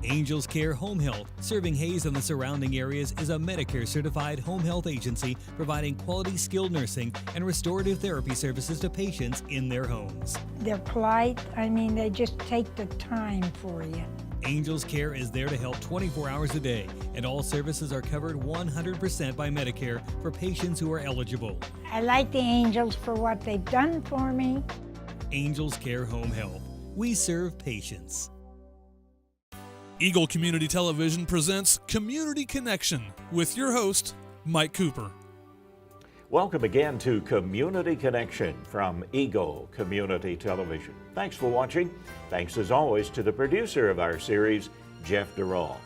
Angels Care Home Health, serving Hayes and the surrounding areas, is a Medicare-certified home health agency providing quality skilled nursing and restorative therapy services to patients in their homes. They're polite. I mean, they just take the time for you. Angels Care is there to help 24 hours a day, and all services are covered 100% by Medicare for patients who are eligible. I like the Angels for what they've done for me. Angels Care Home Health. We serve patients. Eagle Community Television presents Community Connection with your host, Mike Cooper. Welcome again to Community Connection from Eagle Community Television. Thanks for watching. Thanks as always to the producer of our series, Jeff Durall.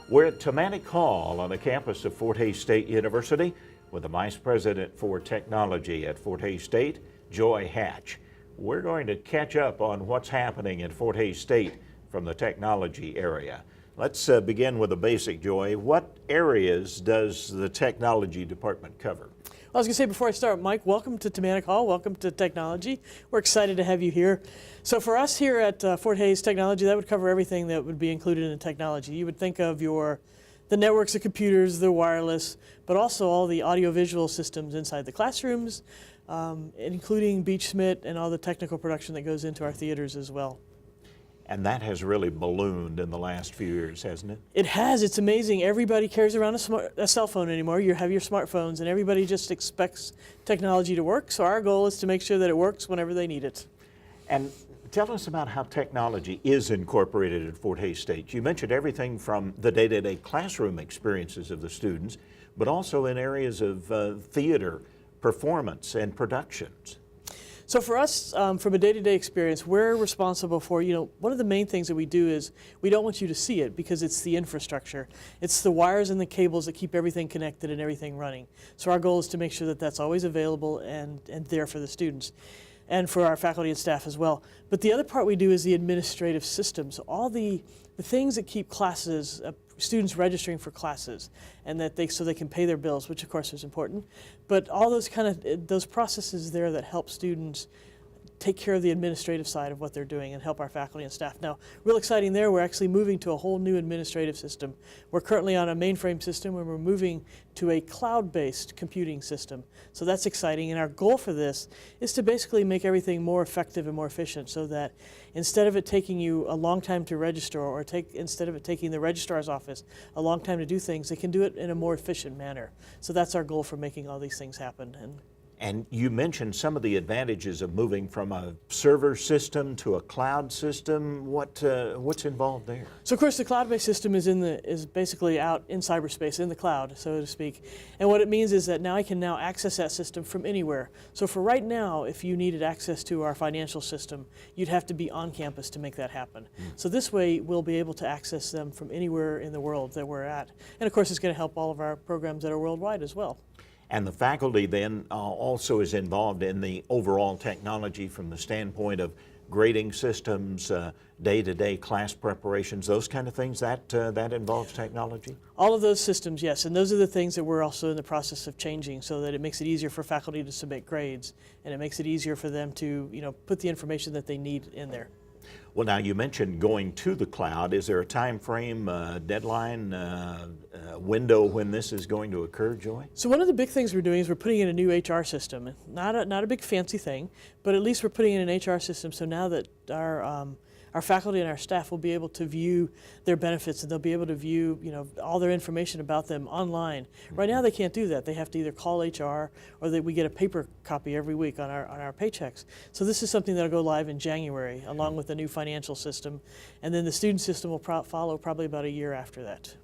We're at Tamanik Hall on the campus of Fort Hays State University with the Vice President for Technology at Fort Hays State, Joy Hatch. We're going to catch up on what's happening at Fort Hays State from the technology area. Let's begin with the basic, Joy. What areas does the technology department cover? I was going to say before I start, Mike, welcome to Tamanik Hall. Welcome to technology. We're excited to have you here. So for us here at Fort Hays Technology, that would cover everything that would be included in technology. You would think of the networks of computers, the wireless, but also all the audiovisual systems inside the classrooms, including Beach Smith and all the technical production that goes into our theaters as well. And that has really ballooned in the last few years, hasn't it? It has. It's amazing. Everybody carries around a cell phone anymore. You have your smartphones, and everybody just expects technology to work. So our goal is to make sure that it works whenever they need it. And tell us about how technology is incorporated at Fort Hays State. You mentioned everything from the day-to-day classroom experiences of the students, but also in areas of theater, performance, and productions. So for us, from a day-to-day experience, we're responsible for, one of the main things that we do is we don't want you to see it because it's the infrastructure. It's the wires and the cables that keep everything connected and everything running. So our goal is to make sure that that's always available and there for the students and for our faculty and staff as well. But the other part we do is the administrative systems, all the things that keep classes, students registering for classes, and so they can pay their bills, which of course is important. But all those processes there that help students take care of the administrative side of what they're doing and help our faculty and staff. Now, real exciting there, we're actually moving to a whole new administrative system. We're currently on a mainframe system and we're moving to a cloud-based computing system. So that's exciting, and our goal for this is to basically make everything more effective and more efficient so that instead of it taking you a long time to register or instead of it taking the registrar's office a long time to do things, they can do it in a more efficient manner. So that's our goal for making all these things happen. And you mentioned some of the advantages of moving from a server system to a cloud system. What's involved there? So of course the cloud-based system is basically out in cyberspace, in the cloud, so to speak. And what it means is that now I can access that system from anywhere. So for right now, if you needed access to our financial system, you'd have to be on campus to make that happen. So this way we'll be able to access them from anywhere in the world that we're at. And of course it's going to help all of our programs that are worldwide as well. And the faculty then also is involved in the overall technology from the standpoint of grading systems, day-to-day class preparations, those kind of things, that involves technology? All of those systems, yes, and those are the things that we're also in the process of changing so that it makes it easier for faculty to submit grades and it makes it easier for them to put the information that they need in there. Well, now you mentioned going to the cloud. Is there a time frame, deadline, window when this is going to occur, Joy? So one of the big things we're doing is we're putting in a new HR system. Not a big fancy thing, but at least we're putting in an HR system so now that our faculty and our staff will be able to view their benefits and they'll be able to view all their information about them online. Right now they can't do that. They have to either call HR or we get a paper copy every week on our paychecks. So this is something that'll go live in January along with the new financial system, and then the student system will follow probably about a year after that.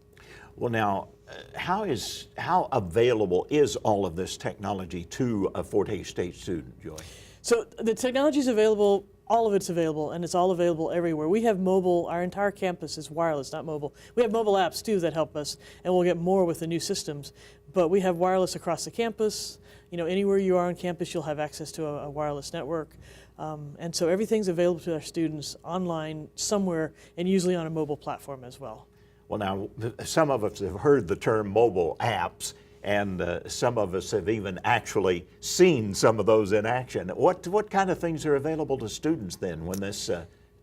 Well, now, how available is all of this technology to a Fort Hays State student, Joy? So the technology is available. All of it's available, and it's all available everywhere. We have mobile, our entire campus is wireless, not mobile. We have mobile apps too that help us, and we'll get more with the new systems. But we have wireless across the campus. Anywhere you are on campus, you'll have access to a wireless network. And so everything's available to our students online somewhere, and usually on a mobile platform as well. Well, now, some of us have heard the term mobile apps. And some of us have even actually seen some of those in action. What kind of things are available to students then when this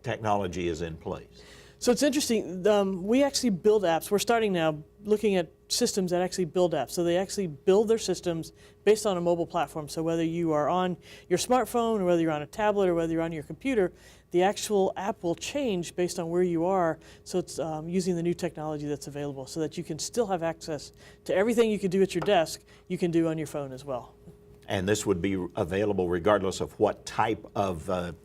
technology is in place? So it's interesting. We actually build apps. We're starting now looking at systems that actually build apps. So they actually build their systems based on a mobile platform. So whether you are on your smartphone or whether you're on a tablet or whether you're on your computer, the actual app will change based on where you are. So it's using the new technology that's available so that you can still have access to everything you could do at your desk, you can do on your phone as well. And this would be available regardless of what type of system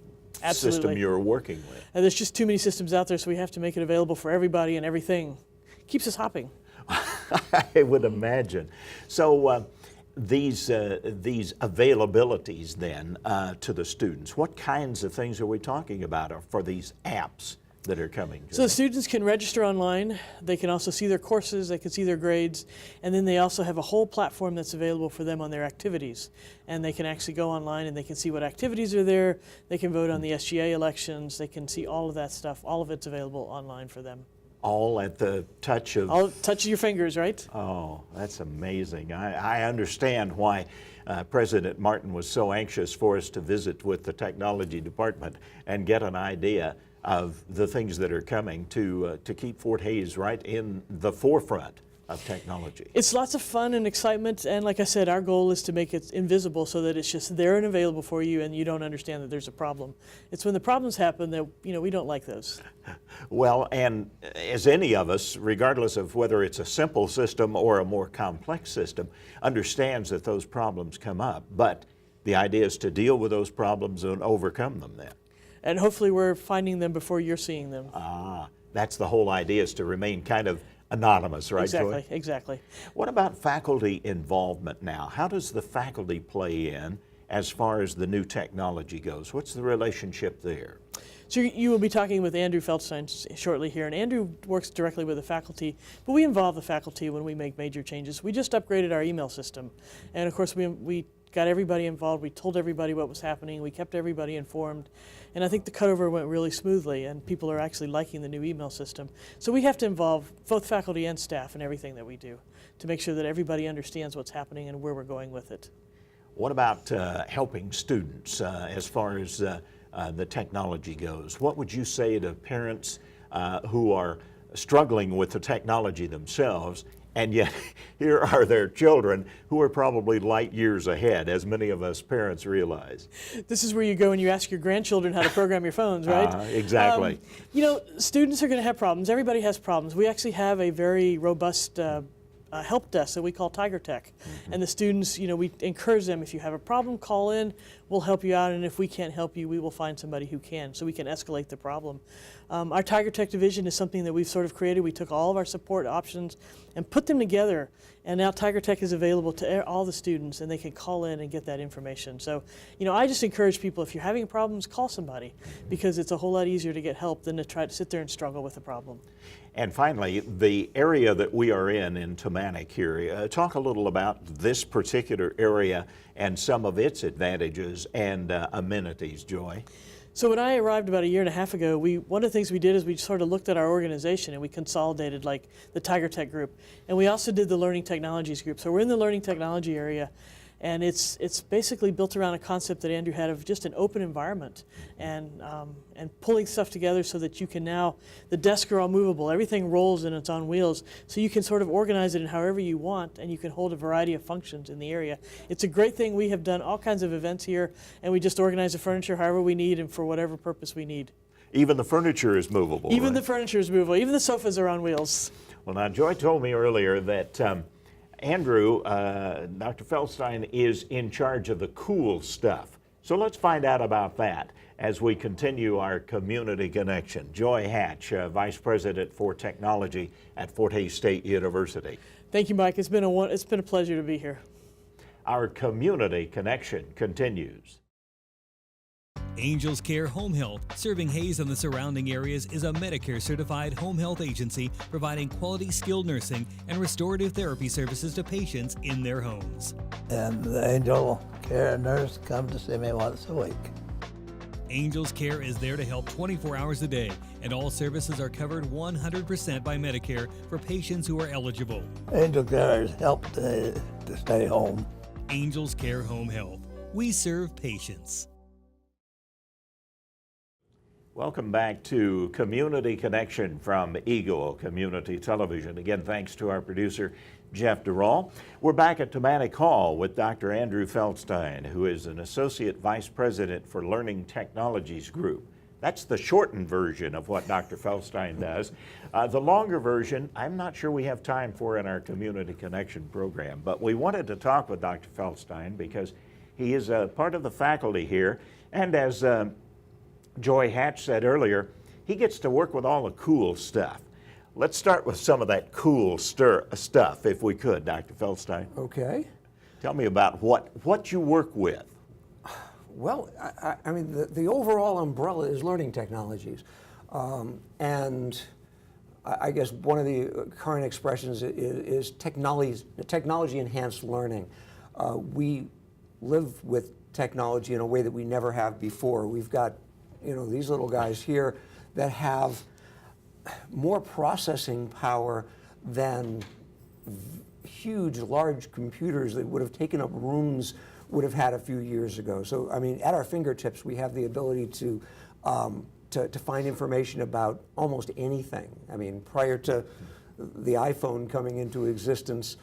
Absolutely. you're working with. And there's just too many systems out there, so we have to make it available for everybody and everything. Keeps us hopping. I would imagine. So these availabilities then to the students, what kinds of things are we talking about for these apps that are coming? So the students can register online. They can also see their courses, they can see their grades, and then they also have a whole platform that's available for them on their activities. And they can actually go online and they can see what activities are there. They can vote on the SGA elections. They can see all of that stuff. All of it's available online for them. All at the touch of... All touch of your fingers, right? Oh, that's amazing. I understand why President Martin was so anxious for us to visit with the technology department and get an idea of the things that are coming to keep Fort Hays right in the forefront of technology. It's lots of fun and excitement, and like I said, our goal is to make it invisible so that it's just there and available for you and you don't understand that there's a problem. It's when the problems happen that we don't like those. Well, and as any of us, regardless of whether it's a simple system or a more complex system, understands that those problems come up, but the idea is to deal with those problems and overcome them then. And hopefully we're finding them before you're seeing them. Ah, that's the whole idea, is to remain kind of anonymous, right, Exactly, Joy? exactly. What about faculty involvement now? How does the faculty play in as far as the new technology goes? What's the relationship there? So you will be talking with Andrew Feldstein shortly here, and Andrew works directly with the faculty, but we involve the faculty when we make major changes. We just upgraded our email system, and of course we got everybody involved. We told everybody what was happening. We kept everybody informed, and I think the cutover went really smoothly, and people are actually liking the new email system. So we have to involve both faculty and staff in everything that we do to make sure that everybody understands what's happening and where we're going with it. What about helping students as far as the technology goes? What would you say to parents who are struggling with the technology themselves, and yet here are their children who are probably light years ahead, as many of us parents realize? This is where you go and you ask your grandchildren how to program your phones, right? Exactly. Students are going to have problems. Everybody has problems. We actually have a very robust help desk that we call Tiger Tech. And the students, we encourage them, if you have a problem, call in, we'll help you out, and if we can't help you, we will find somebody who can, so we can escalate the problem. Our Tiger Tech division is something that we've sort of created. We took all of our support options and put them together, and now Tiger Tech is available to all the students, and they can call in and get that information. So, I just encourage people, if you're having problems, call somebody, because it's a whole lot easier to get help than to try to sit there and struggle with the problem. And finally, the area that we are in Tamanic here, talk a little about this particular area and some of its advantages and amenities, Joy. So when I arrived about a year and a half ago, one of the things we did is we sort of looked at our organization and we consolidated like the Tiger Tech group. And we also did the Learning Technologies group. So we're in the Learning Technology area, and it's basically built around a concept that Andrew had of just an open environment and pulling stuff together so that you can now, the desks are all movable, everything rolls and it's on wheels, so you can sort of organize it in however you want, and you can hold a variety of functions in the area. It's a great thing. We have done all kinds of events here, and we just organize the furniture however we need and for whatever purpose we need. Even the furniture is movable. Even right? the furniture is movable. Even the sofas are on wheels. Well, now, Joy told me earlier that Andrew, Dr. Feldstein, is in charge of the cool stuff. So let's find out about that as we continue our community connection. Joy Hatch, Vice President for Technology at Fort Hays State University. Thank you, Mike. It's been a pleasure to be here. Our community connection continues. Angels Care Home Health, serving Hays and the surrounding areas, is a Medicare-certified home health agency providing quality skilled nursing and restorative therapy services to patients in their homes. And the Angel Care nurse comes to see me once a week. Angels Care is there to help 24 hours a day, and all services are covered 100% by Medicare for patients who are eligible. Angel Care has helped to stay home. Angels Care Home Health. We serve patients. Welcome back to Community Connection from Eagle Community Television. Again, thanks to our producer, Jeff Durall. We're back at Tematic Hall with Dr. Andrew Feldstein, who is an Associate Vice President for Learning Technologies Group. That's the shortened version of what Dr. Feldstein does. The longer version, I'm not sure we have time for in our Community Connection program, but we wanted to talk with Dr. Feldstein because he is a part of the faculty here, and as Joy Hatch said earlier, he gets to work with all the cool stuff. Let's start with some of that cool stuff, if we could, Dr. Feldstein. Okay. Tell me about what you work with. Well, I mean, the overall umbrella is learning technologies. And I guess one of the current expressions is technology-enhanced learning. We live with technology in a way that we never have before. We've got, these little guys here that have more processing power than huge, large computers that would have taken up rooms would have had a few years ago. So, I mean, at our fingertips, we have the ability to find information about almost anything. I mean, prior to the iPhone coming into existence,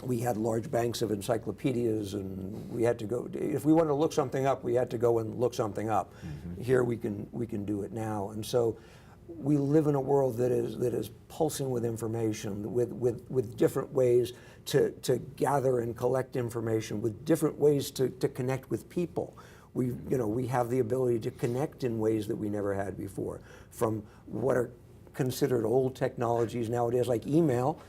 we had large banks of encyclopedias, and we had to go, if we wanted to look something up, we had to go and look something up. Mm-hmm. Here we can do it now. And so we live in a world that is pulsing with information, with different ways to gather and collect information, with different ways to connect with people. We have the ability to connect in ways that we never had before, from what are considered old technologies nowadays like email,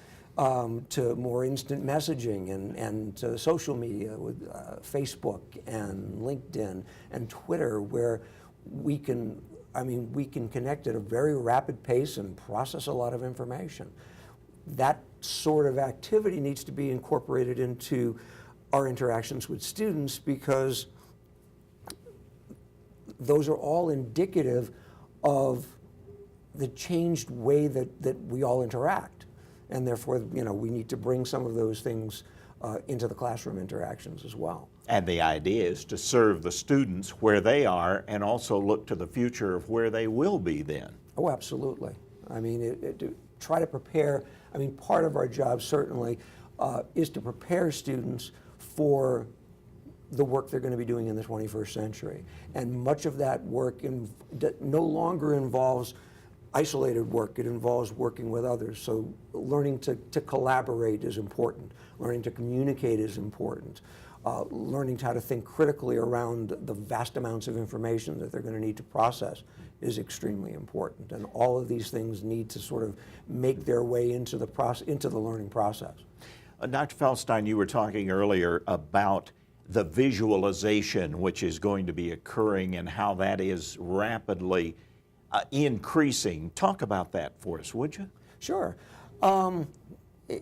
to more instant messaging and to social media with Facebook and LinkedIn and Twitter, where we can connect at a very rapid pace and process a lot of information. That sort of activity needs to be incorporated into our interactions with students, because those are all indicative of the changed way that we all interact. And therefore, we need to bring some of those things into the classroom interactions as well. And the idea is to serve the students where they are and also look to the future of where they will be then. Oh, absolutely. I mean, to try to prepare, part of our job certainly is to prepare students for the work they're going to be doing in the 21st century. And much of that work no longer involves isolated work. It involves working with others. So learning to collaborate is important. Learning to communicate is important. Learning how to think critically around the vast amounts of information that they're going to need to process is extremely important. And all of these things need to sort of make their way into the learning process. Dr. Feldstein, you were talking earlier about the visualization which is going to be occurring and how that is rapidly increasing. Talk about that for us, would you? Sure.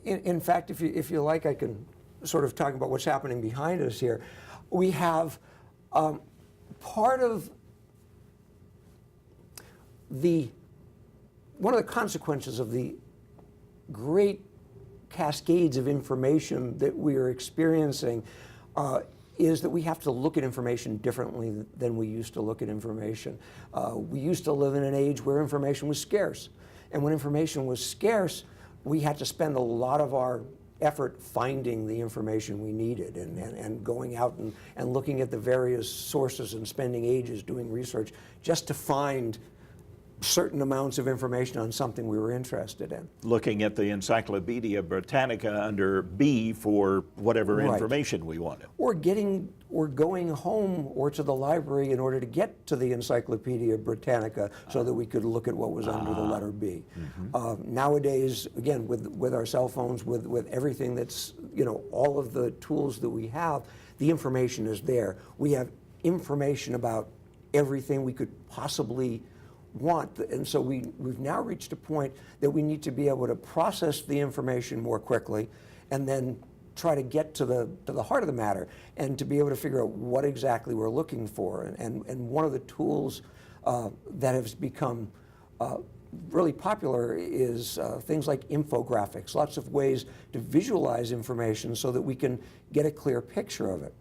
In fact, if you like, I can sort of talk about what's happening behind us here. We have part of one of the consequences of the great cascades of information that we are experiencing is that we have to look at information differently than we used to look at information. We used to live in an age where information was scarce. And when information was scarce, we had to spend a lot of our effort finding the information we needed and going out and looking at the various sources and spending ages doing research just to find certain amounts of information on something we were interested in. Looking at the Encyclopedia Britannica under B for whatever information we wanted. Or going home or to the library in order to get to the Encyclopedia Britannica so that we could look at what was under the letter B. Mm-hmm. Nowadays, again, with our cell phones, with everything that's, all of the tools that we have, the information is there. We have information about everything we could possibly want, and so we've now reached a point that we need to be able to process the information more quickly and then try to get to the heart of the matter and to be able to figure out what exactly we're looking for. And one of the tools that has become really popular is things like infographics, lots of ways to visualize information so that we can get a clear picture of it.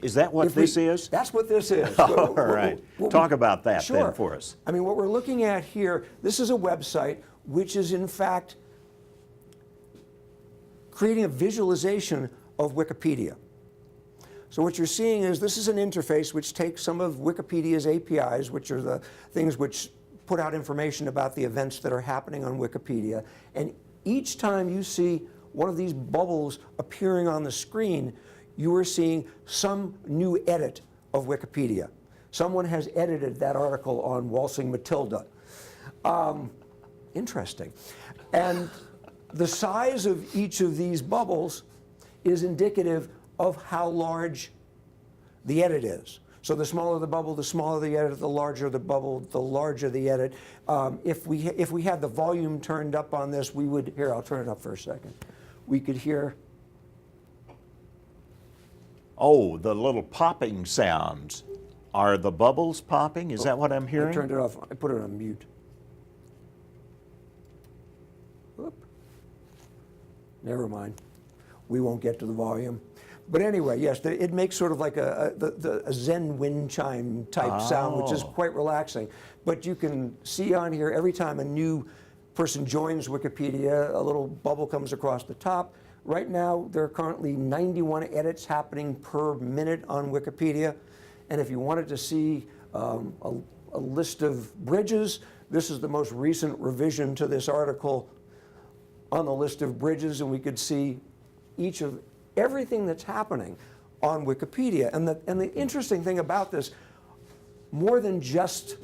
Is that what this is? That's what this is. All right. Talk about that then for us. I mean, what we're looking at here, this is a website which is in fact creating a visualization of Wikipedia. So what you're seeing is this is an interface which takes some of Wikipedia's APIs, which are the things which put out information about the events that are happening on Wikipedia. And each time you see one of these bubbles appearing on the screen, you are seeing some new edit of Wikipedia. Someone has edited that article on Waltzing Matilda. Interesting. And the size of each of these bubbles is indicative of how large the edit is. So the smaller the bubble, the smaller the edit, the larger the bubble, the larger the edit. If we had the volume turned up on this, we would, here, I'll turn it up for a second. We could hear. Oh, the little popping sounds. Are the bubbles popping? Is that what I'm hearing? I turned it off. I put it on mute. Whoop. Never mind. We won't get to the volume. But anyway, yes, it makes sort of like a Zen wind chime type sound, which is quite relaxing. But you can see on here, every time a new person joins Wikipedia, a little bubble comes across the top. Right now, there are currently 91 edits happening per minute on Wikipedia. And if you wanted to see a list of bridges, this is the most recent revision to this article on the list of bridges, and we could see each of everything that's happening on Wikipedia. And the interesting thing about this, more than just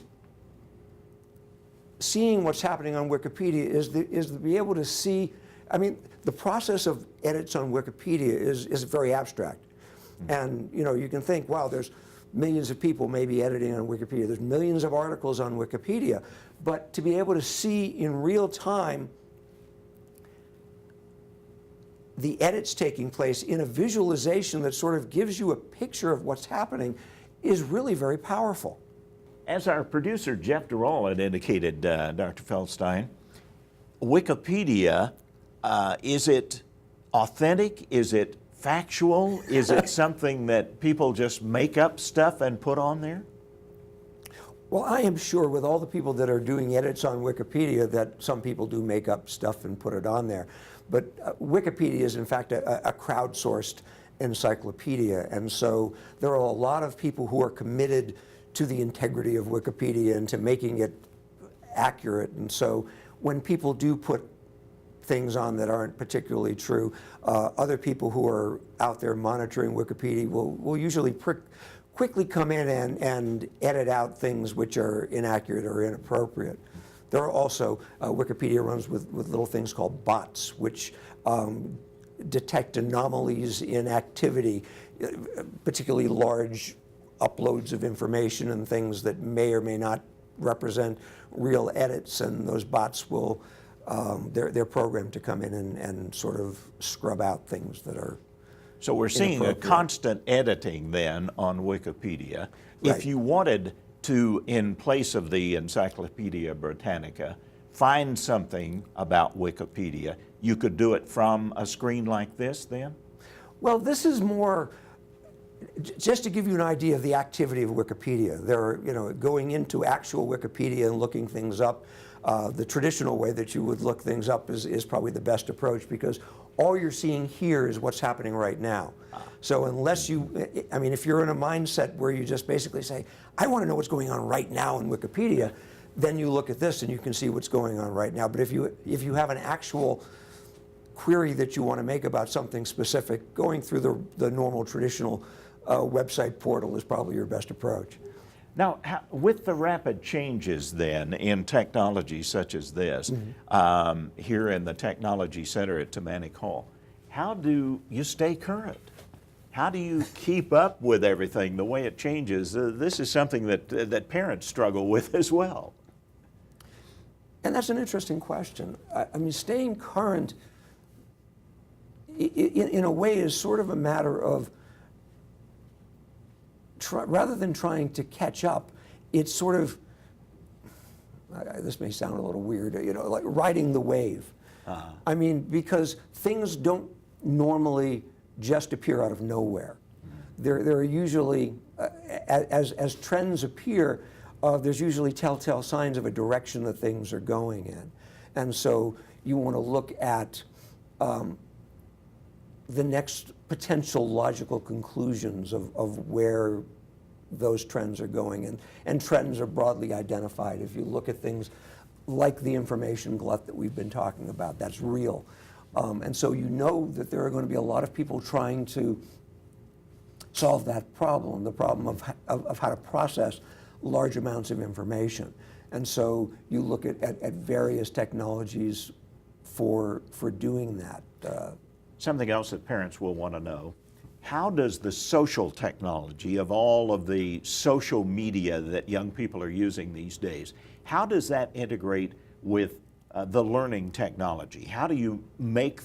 seeing what's happening on Wikipedia, is to be able to see, I mean, the process of edits on Wikipedia is very abstract. And you can think, wow, there's millions of people maybe editing on Wikipedia. There's millions of articles on Wikipedia. But to be able to see in real time the edits taking place in a visualization that sort of gives you a picture of what's happening is really very powerful. As our producer Jeff Durall had indicated, Dr. Feldstein, Wikipedia, is it authentic? Is it factual? Is it something that people just make up stuff and put on there? Well, I am sure with all the people that are doing edits on Wikipedia that some people do make up stuff and put it on there. But Wikipedia is in fact a crowdsourced encyclopedia, and so there are a lot of people who are committed to the integrity of Wikipedia and to making it accurate. And so when people do put things on that aren't particularly true, other people who are out there monitoring Wikipedia will usually quickly come in and edit out things which are inaccurate or inappropriate. There are also, Wikipedia runs with little things called bots, which detect anomalies in activity, particularly large uploads of information and things that may or may not represent real edits, and those bots will, they're programmed to come in and sort of scrub out things that are So we're seeing a constant editing then on Wikipedia. Right. If you wanted to, in place of the Encyclopedia Britannica, find something about Wikipedia, you could do it from a screen like this then? Well, this is more, just to give you an idea of the activity of Wikipedia. There are, going into actual Wikipedia and looking things up, the traditional way that you would look things up is probably the best approach, because all you're seeing here is what's happening right now. So unless if you're in a mindset where you just basically say, I want to know what's going on right now in Wikipedia, then you look at this and you can see what's going on right now. But if you have an actual query that you want to make about something specific, going through the normal traditional website portal is probably your best approach. Now, with the rapid changes then in technology such as this, here in the Technology Center at Tamanic Hall, how do you stay current? How do you keep up with everything the way it changes? This is something that parents struggle with as well. And that's an interesting question. I mean, staying current in a way is sort of a matter of, rather than trying to catch up, it's sort of, this may sound a little weird, like riding the wave. I mean, because things don't normally just appear out of nowhere. there are usually, as trends appear, there's usually telltale signs of a direction that things are going in. And so you want to look at the next potential logical conclusions of where those trends are going. And trends are broadly identified. If you look at things like the information glut that we've been talking about, that's real. And so you know that there are going to be a lot of people trying to solve that problem, the problem of how to process large amounts of information. And so you look at various technologies for doing that. Something else that parents will want to know, how does the social technology of all of the social media that young people are using these days, how does that integrate with the learning technology? How do you make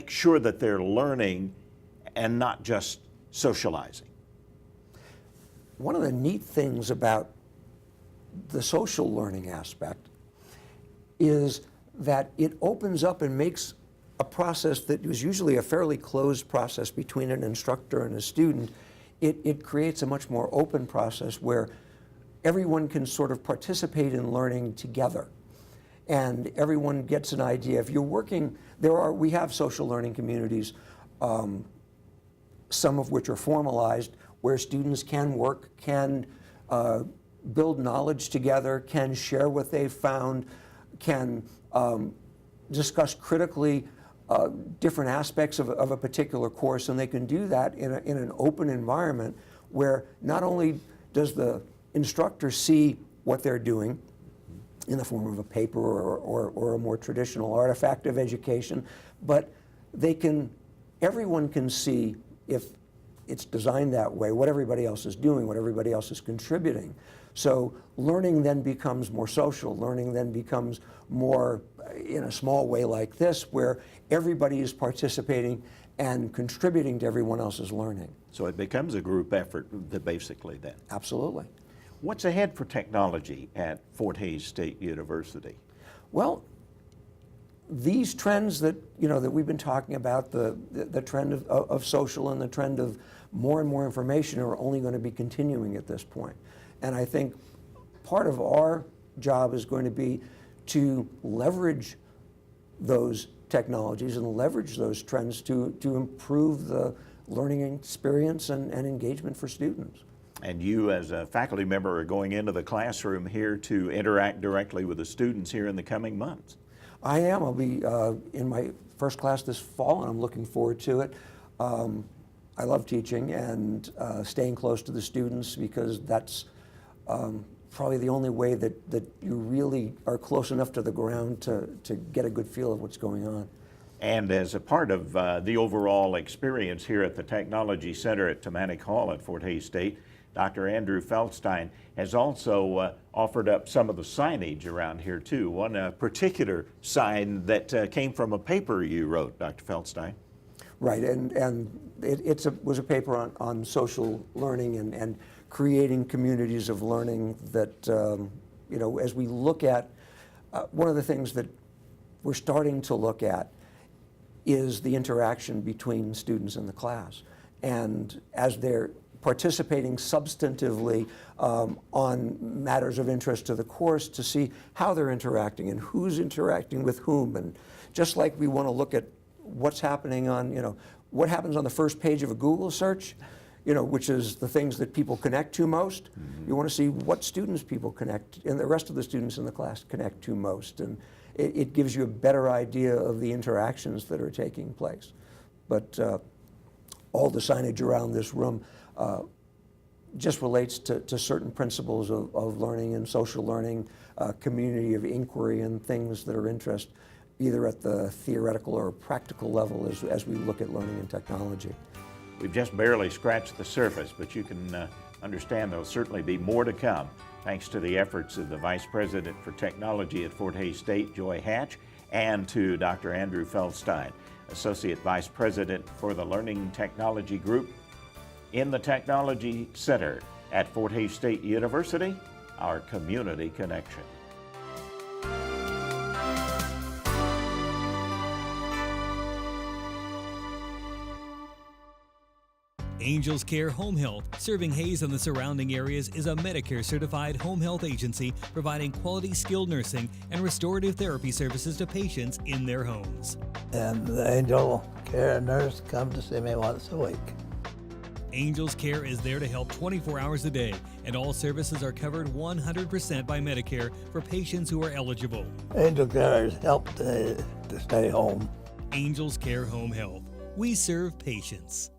sure that they're learning and not just socializing? One of the neat things about the social learning aspect is that it opens up and makes a process that was usually a fairly closed process between an instructor and a student. It creates a much more open process where everyone can sort of participate in learning together. And everyone gets an idea. If you're working, we have social learning communities, some of which are formalized, where students can work, can build knowledge together, can share what they've found, can discuss critically different aspects of a particular course, and they can do that in an open environment where not only does the instructor see what they're doing in the form of a paper or a more traditional artifact of education, but everyone can see, if it's designed that way, what everybody else is doing, what everybody else is contributing. So learning then becomes more social. Learning then becomes more in a small way like this, where everybody is participating and contributing to everyone else's learning. So it becomes a group effort, basically, then. Absolutely. What's ahead for technology at Fort Hays State University? Well, these trends that we've been talking about, the trend of social and the trend of more and more information, are only going to be continuing at this point. And I think part of our job is going to be to leverage those technologies and leverage those trends to improve the learning experience and engagement for students. And you, as a faculty member, are going into the classroom here to interact directly with the students here in the coming months. I am. I'll be in my first class this fall, and I'm looking forward to it. I love teaching and staying close to the students, because that's probably the only way that you really are close enough to the ground to get a good feel of what's going on. And as a part of the overall experience here at the Technology Center at Tamanik Hall at Fort Hays State, Dr. Andrew Feldstein has also offered up some of the signage around here too. One particular sign that came from a paper you wrote, Dr. Feldstein. Right, and it was a paper on social learning and creating communities of learning that, as we look at, one of the things that we're starting to look at is the interaction between students in the class. And as they're participating substantively on matters of interest to the course, to see how they're interacting and who's interacting with whom. And just like we want to look at what's happening on, what happens on the first page of a Google search, which is the things that people connect to most. Mm-hmm. You want to see what students people connect, and the rest of the students in the class connect to most. And it gives you a better idea of the interactions that are taking place. But all the signage around this room just relates to certain principles of learning and social learning, community of inquiry, and things that are interest either at the theoretical or practical level as we look at learning and technology. We've just barely scratched the surface, but you can understand there'll certainly be more to come, thanks to the efforts of the Vice President for Technology at Fort Hays State, Joy Hatch, and to Dr. Andrew Feldstein, Associate Vice President for the Learning Technology Group in the Technology Center at Fort Hays State University, our community connection. Angels Care Home Health, serving Hayes and the surrounding areas, is a Medicare certified home health agency providing quality skilled nursing and restorative therapy services to patients in their homes. And the Angel Care nurse comes to see me once a week. Angels Care is there to help 24 hours a day, and all services are covered 100% by Medicare for patients who are eligible. Angel Care has helped to stay home. Angels Care Home Health. We serve patients.